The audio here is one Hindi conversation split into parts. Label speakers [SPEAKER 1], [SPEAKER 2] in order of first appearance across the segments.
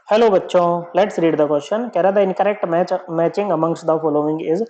[SPEAKER 1] हेलो बच्चों, लेट्स रीड द क्वेश्चन। कह रहा था incorrect matching amongst the following is.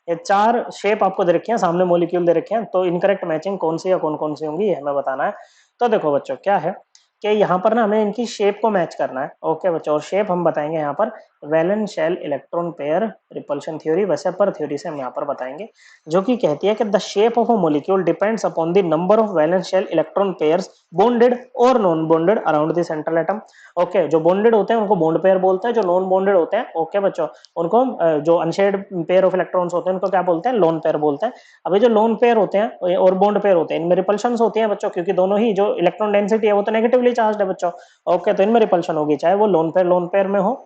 [SPEAKER 1] ये चार शेप आपको दे रखे हैं, सामने मॉलिक्यूल दे रखे हैं, तो इनकरेक्ट मैचिंग कौन सी या कौन कौन सी होंगी ये हमें बताना है। तो देखो बच्चों, क्या है कि यहाँ पर ना हमें इनकी शेप को मैच करना है। ओके बच्चों, और शेप हम बताएंगे यहाँ पर valence shell electron pair repulsion theory, वैसे पर थ्योरी से हम यहाँ पर बताएंगे, जो कि कहती है कि the shape of a molecule depends upon the number of valence shell electron pairs bonded और non bonded around the central atom. Okay, जो बॉन्डेड होते हैं उनको बॉन्ड पेयर बोलते हैं, जो नॉन बॉन्डेड होते हैं ओके बच्चों उनको जो अनशेयर्ड पेयर ऑफ इलेक्ट्रॉन्स होते हैं उनको क्या बोलते हैं, लोन पेयर बोलते हैं। अभी जो लोन पेयर होते हैं और बॉन्ड पेयर होते हैं इनमें रिपल्शंस होती हैं बच्चों, क्योंकि दोनों ही जो इलेक्ट्रॉन डेंसिटी है वो तो नेगेटिवली चार्ज है बच्चों। ओके, तो इनमें रिपल्शन होगी, चाहे वो लोन पेयर में हो।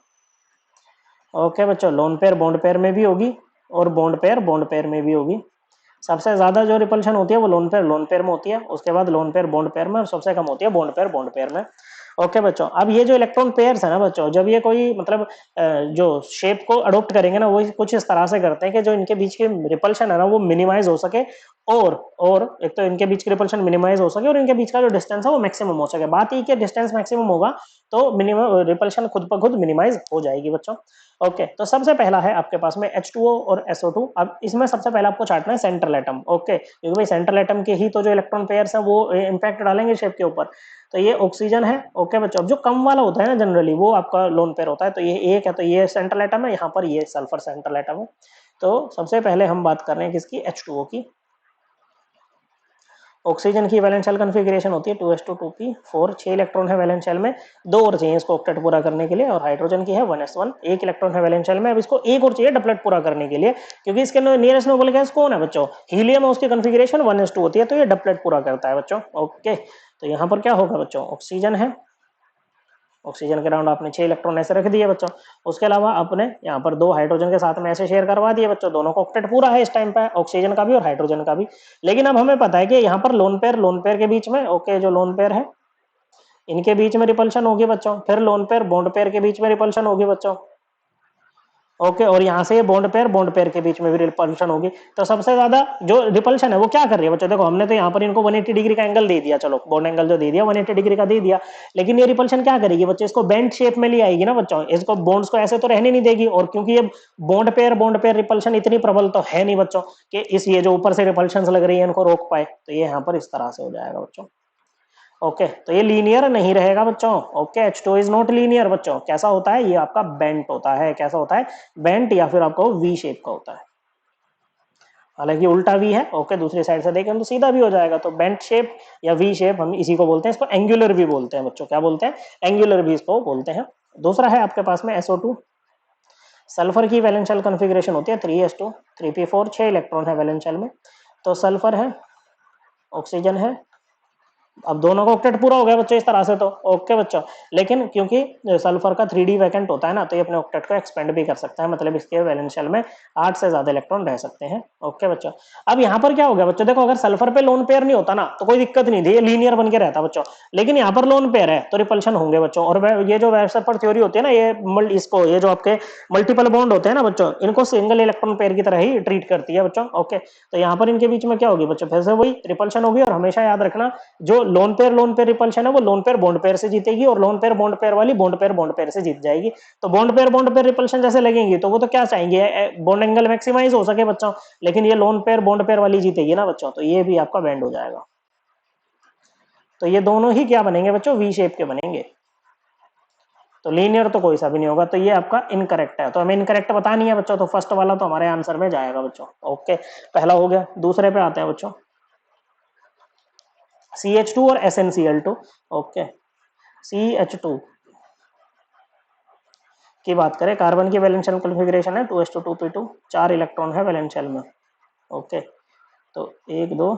[SPEAKER 1] ओके बच्चों, लोन पेयर बॉन्ड पेयर में भी होगी और बॉन्ड पेयर बॉन्ड पेयर में भी होगी। सबसे ज्यादा जो रिपल्शन होती है वो लोन पेयर में होती है, उसके बाद लोन पेयर बॉन्ड पेयर में, और सबसे कम होती है बॉन्ड पेयर में। ओके बच्चों, अब ये जो इलेक्ट्रॉन पेयर्स है ना बच्चों, जब ये कोई मतलब जो शेप को अडोप्ट करेंगे ना वो कुछ इस तरह से करते हैं कि जो इनके बीच की रिपल्शन है ना वो मिनिमाइज हो सके, और एक तो इनके बीच की रिपल्शन मिनिमाइज हो सके और इनके बीच का जो डिस्टेंस है वो मैक्सिमम हो सके। बात ये कि डिस्टेंस मैक्सिमम होगा तो मिनिमम रिपल्शन खुद ब खुद मिनिमाइज हो जाएगी बच्चों। ओके, तो सबसे पहला है आपके पास में H2O और SO2। अब इसमें सबसे पहले आपको चाटना है सेंट्रल एटम। ओके, क्योंकि भाई सेंट्रल एटम के ही तो जो इलेक्ट्रॉन पेयर्स हैं वो इंपैक्ट डालेंगे शेप के ऊपर। तो ये ऑक्सीजन है। ओके बच्चों, अब जो कम वाला होता है ना जनरली वो आपका लोन पेयर होता है, तो ये एक है, तो ये सेंट्रल एटम है, यहाँ पर ये सल्फर सेंट्रल एटम है। तो सबसे पहले हम बात कर रहे हैं किसकी, H2O की। ऑक्सीजन की वैलेंस शेल कॉन्फ़िगरेशन होती है 2s2 2p4, 6 इलेक्ट्रॉन है वैलेंस शेल में, दो और चाहिए इसको ऑक्टेट पूरा करने के लिए। और हाइड्रोजन की है 1s1, एक इलेक्ट्रॉन है वैलेंस शेल में। अब इसको एक और चाहिए डबलेट पूरा करने के लिए, क्योंकि इसके नियरेस्ट नोबल गैस कौन है बच्चों, हीलियम है, उसकी कॉन्फ़िगरेशन 1s2 होती है, तो ये डबलेट पूरा करता है बच्चों। ओके, तो यहाँ पर क्या होगा बच्चों, ऑक्सीजन है, ऑक्सीजन के राउंड आपने 6 इलेक्ट्रॉन ऐसे रख दिए बच्चों। उसके अलावा आपने यहाँ पर दो हाइड्रोजन के साथ में ऐसे शेयर करवा दिए बच्चों, दोनों को ऑक्टेट पूरा है इस टाइम पे, ऑक्सीजन का भी और हाइड्रोजन का भी। लेकिन अब हमें पता है कि यहाँ पर लोन पेयर के बीच में, ओके जो लोन पेयर है इनके बीच में रिपल्शन होगी बच्चों, फिर लोन पेयर बॉन्ड पेयर के बीच में रिपल्शन होगी बच्चों। ओके, और यहाँ से बॉन्ड पेयर के बीच में भी रिपल्शन होगी। तो सबसे ज्यादा जो रिपल्शन है वो क्या कर रही है बच्चों, देखो हमने तो यहाँ पर इनको 180 डिग्री का एंगल दे दिया, चलो बॉन्ड एंगल जो दे दिया 180 डिग्री का दे दिया, लेकिन ये रिपल्शन क्या करेगी बच्चों, इसको बेंट शेप में ले आएगी ना बच्चों, इसको बॉन्ड्स को ऐसे तो रहने नहीं देगी। और क्योंकि ये बॉन्ड पेयर रिपल्शन इतनी प्रबल तो है नहीं बच्चों कि इस ये जो ऊपर से रिपल्शन लग रही है इनको रोक पाए, तो ये यहाँ पर इस तरह से हो जाएगा बच्चों। ओके, तो ये लीनियर नहीं रहेगा बच्चों। Okay, H2 is not linear बच्चों, कैसा होता है, ये आपका बेंट होता है। कैसा होता है, बेंट, या फिर आपको वी शेप का होता है। हालांकि उल्टा वी है, ओके दूसरी साइड से देखें तो सीधा भी हो जाएगा। तो बेंट शेप या वी शेप हम इसी को बोलते हैं, इसको एंगुलर भी बोलते हैं बच्चों। क्या बोलते हैं, एंगुलर भी इसको बोलते हैं। दूसरा है आपके पास में SO2। सल्फर की वैलेंस शेल कॉन्फ़िगरेशन होती है 3s2 3p4, 6 इलेक्ट्रॉन है वैलेंस शेल में। तो सल्फर है, ऑक्सीजन है, अब दोनों का ऑक्टेट पूरा हो गया बच्चों इस तरह से, तो ओके बच्चों। लेकिन क्योंकि सल्फर का 3D वैकेंट होता है ना, तो ये अपने ऑक्टेट को एक्सपेंड भी कर सकता है, मतलब इसके वैलेंस शेल में 8 से ज्यादा इलेक्ट्रॉन रह सकते हैं। ओके बच्चों, अब यहाँ पर क्या हो गया बच्चों, देखो अगर सल्फर पे लोन पेयर नहीं होता ना तो कोई दिक्कत नहीं थी, ये लीनियर बन के रहता बच्चों। लेकिन यहाँ पर लोन पेयर है तो रिपल्शन होंगे बच्चों। और ये जो वैल्सपर थ्योरी होती है ना, ये जो आपके मल्टीपल बॉन्ड होते हैं ना बच्चों, इनको सिंगल इलेक्ट्रॉन पेयर की तरह ही ट्रीट करती है बच्चों। ओके, तो यहाँ पर इनके बीच में क्या होगी बच्चों, फिर से वही रिपल्शन होगी। और हमेशा याद रखना, जो लोन पेयर रिपल्शन है वो लोन पेयर बॉन्ड पेयर से जीतेगी, और लोन पेयर बॉन्ड पेयर वाली बॉन्ड पेयर से जीत जाएगी। तो बॉन्ड पेयर रिपल्शन जैसे लगेंगी तो वो तो क्या चाहेंगे, बॉन्ड एंगल मैक्सिमाइज हो सके बच्चों, लेकिन ये लोन पेयर बॉन्ड पेयर वाली जीतेगी ना बच्चों, तो ये भी आपका बैंड हो जाएगा। तो ये दोनों ही क्या बनेंगे बच्चों, वी शेप के बनेंगे। तो लीनियर तो कोई सा भी नहीं होगा, तो ये आपका इनकरेक्ट है। तो हमें इनकरेक्ट बतानी है बच्चों, तो फर्स्ट वाला तो हमारे आंसर में जाएगा बच्चों। ओके, पहला हो गया। दूसरे पे आते हैं बच्चों, CH2 और SnCl2। ओके, CH2 की बात करें, कार्बन की वैलेंस शेल कॉन्फ़िगरेशन है 2s2 2p2, 4 इलेक्ट्रॉन है वैलेंस शेल में। ओके, तो 1 2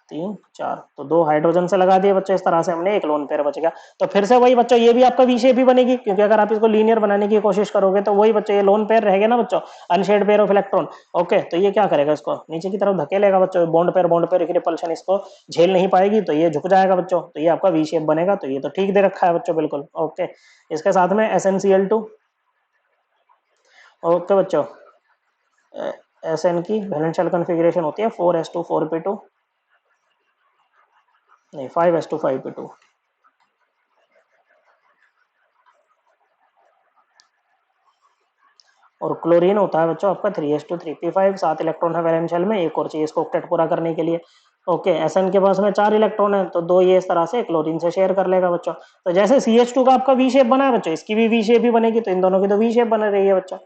[SPEAKER 1] 3 4, तो 2 हाइड्रोजन से लगा दिए बच्चों इस तरह से हमने, एक लोन पेयर बच गया। तो फिर से वही बच्चों, ये भी आपका वी शेप ही बनेगी, क्योंकि अगर आप इसको लीनियर बनाने की कोशिश करोगे तो वही बच्चों ये लोन पेयर रहेगा ना बच्चों, unsaid pair of electron. Okay, तो ये क्या करेगा, इसको नीचे की तरफ धकेलेगा बच्चों, बॉन्ड पेयर की रिपल्शन इसको झेल नहीं पाएगी, तो ये झुक जाएगा बच्चों, तो ये आपका वी शेप बनेगा। तो ये तो ठीक दे रखा है बच्चों, बिल्कुल ओके। इसके साथ में SnCl2। ओके बच्चों, SN की वैलेंस शेल कॉन्फ़िगरेशन होती है 4s2 4p2, नहीं 5s2 5p2। और क्लोरीन होता है बच्चों आपका 3s2 3p5, 7 इलेक्ट्रॉन है वैलेंस शेल में, एक और चाहिए इसको ऑक्टेट पूरा करने के लिए। ओके, एसएन के पास में 4 इलेक्ट्रॉन है तो 2 ये इस तरह से क्लोरीन से शेयर कर लेगा बच्चों। तो जैसे CH2 का आपका वी शेप बना है बच्चों, इसकी भी वी शेप ही बनेगी, तो इन दोनों की तो वी शेप बन रही है बच्चों।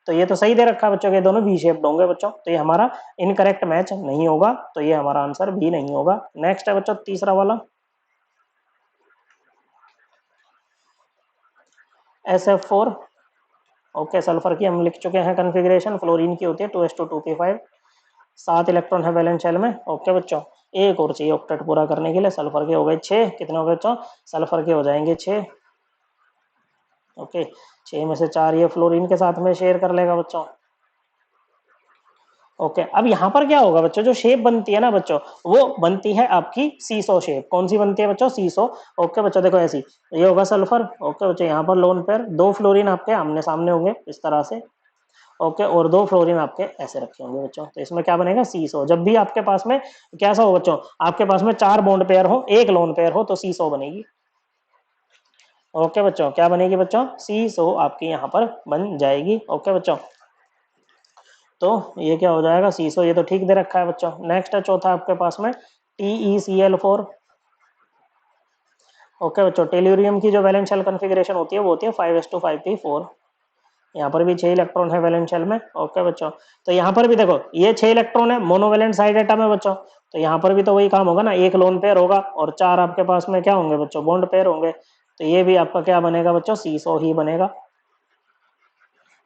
[SPEAKER 1] तो ये तो सही दे रखा है बच्चों के दोनों वी शेप होंगे बच्चों, तो ये हमारा इनकरेक्ट मैच नहीं होगा, तो ये हमारा आंसर भी नहीं होगा। नेक्स्ट है बच्चों तीसरा वाला, SF4। ओके, सल्फर की हम लिख चुके हैं कन्फिग्रेशन, फ्लोरीन की होती है 2s2 2p5, 7 इलेक्ट्रॉन है वैलेंस शेल में। ओके बच्चों, एक और चाहिए ऑक्टेट पूरा करने के लिए। सल्फर के हो गए 6, कितने हो गए बच्चों, सल्फर के हो जाएंगे 6। ओके, 6 में से 4 ये फ्लोरीन के साथ में शेयर कर लेगा बच्चों। ओके, अब यहाँ पर क्या होगा बच्चों, जो शेप बनती है ना बच्चों, वो बनती है आपकी सीसो शेप। कौन सी बनती है बच्चों, सीसो। ओके बच्चों, देखो ऐसी, ये होगा सल्फर। ओके बच्चों, यहाँ पर लोन पेयर, 2 फ्लोरीन आपके आमने सामने होंगे इस तरह से। ओके, और 2 फ्लोरीन आपके ऐसे रखे होंगे बच्चों, तो इसमें क्या बनेगा, सीसो। जब भी आपके पास में कैसा हो बच्चों, आपके पास में 4 बॉन्ड पेयर हो, एक लोन पेयर हो, तो सीसो बनेगी। ओके बच्चों, क्या बनेगी बच्चों, सीसो आपकी यहाँ पर बन जाएगी। ओके बच्चों, तो ये क्या हो जाएगा, सीसो, ये तो ठीक दे रखा है बच्चों। नेक्स्ट है चौथा आपके पास में TeCl4। ओके बच्चों, टेल्यूरियम की जो वैलेंस शेल कॉन्फ़िगरेशन होती है वो होती है 5s2 5p4। यहाँ पर भी 6 इलेक्ट्रॉन है वैलेंस शेल में। ओके बच्चों, तो यहाँ पर भी देखो ये 6 इलेक्ट्रॉन है, मोनोवैलेंट साइड एटम है बच्चों, तो यहाँ पर भी तो वही काम होगा ना, एक लोन पेयर होगा और 4 आपके पास में क्या होंगे बच्चों, बॉन्ड पेयर होंगे। तो ये भी आपका क्या बनेगा बच्चों, सीसो ही बनेगा।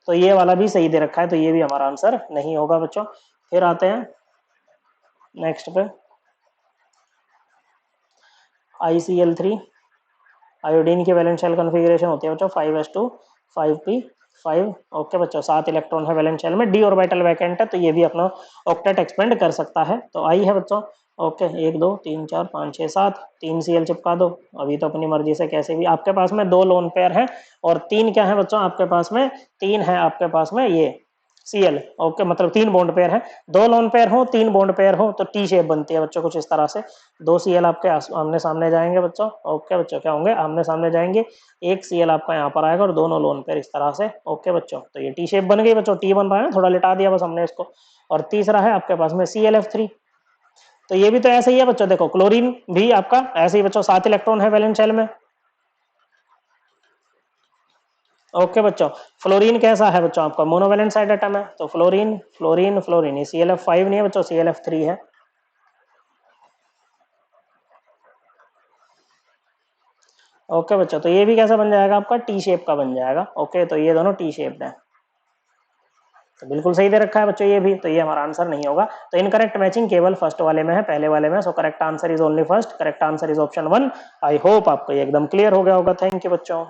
[SPEAKER 1] तो ये वाला भी सही दे रखा है, तो ये भी हमारा आंसर नहीं होगा बच्चों। फिर आते हैं नेक्स्ट पे, ICl3। आयोडीन की वैलेंस शेल कॉन्फ़िगरेशन होती है बच्चों 5s2 5p5। ओके बच्चों, 7 इलेक्ट्रॉन है वैलेंस शेल में, डी ऑर्बिटल वैकेंट है, तो ये भी अपना ऑक्टेट एक्सपेंड कर सकता है। तो आई है बच्चों। ओके, 1 2 3 4 5 6 7, 3 Cl चिपका दो। अभी तो अपनी मर्जी से कैसे भी, आपके पास में 2 लोन पेयर है और 3 क्या है बच्चों आपके पास में, 3 है आपके पास में ये Cl। ओके, मतलब 3 बॉन्ड पेयर है, 2 लोन पेयर हो, 3 बॉन्ड पेयर हो, तो टी शेप बनती है बच्चों कुछ इस तरह से। 2 Cl आपके आमने सामने जाएंगे बच्चों। ओके बच्चों, क्या होंगे, आमने सामने जाएंगे। एक Cl आपका यहाँ पर आएगा और दोनों लोन पेयर इस तरह से। ओके बच्चों, तो ये टी शेप बन गई बच्चों, टी बन रहा है, थोड़ा लिटा दिया बस हमने इसको। और तीसरा है आपके पास में ClF3। तो ये भी तो ऐसे ही है बच्चों, देखो क्लोरीन भी आपका ऐसे ही बच्चों, 7 इलेक्ट्रॉन है वैलेंस शेल में। ओके बच्चों, फ्लोरीन कैसा है बच्चों आपका, मोनोवैलेंट साइड एटम है, तो फ्लोरीन फ्लोरीन फ्लोरीन, ये ClF5 नहीं है बच्चों, ClF3 है। ओके बच्चों, तो ये भी कैसा बन जाएगा आपका, टी शेप का बन जाएगा। ओके, तो ये दोनों टी शेप्ड है, तो बिल्कुल सही दे रखा है बच्चों ये भी, तो ये हमारा आंसर नहीं होगा। तो इनकरेक्ट मैचिंग केवल फर्स्ट वाले में है, पहले वाले में। So correct answer is only first, correct answer is option 1। I hope आपको ये एकदम क्लियर हो गया होगा। थैंक यू बच्चों।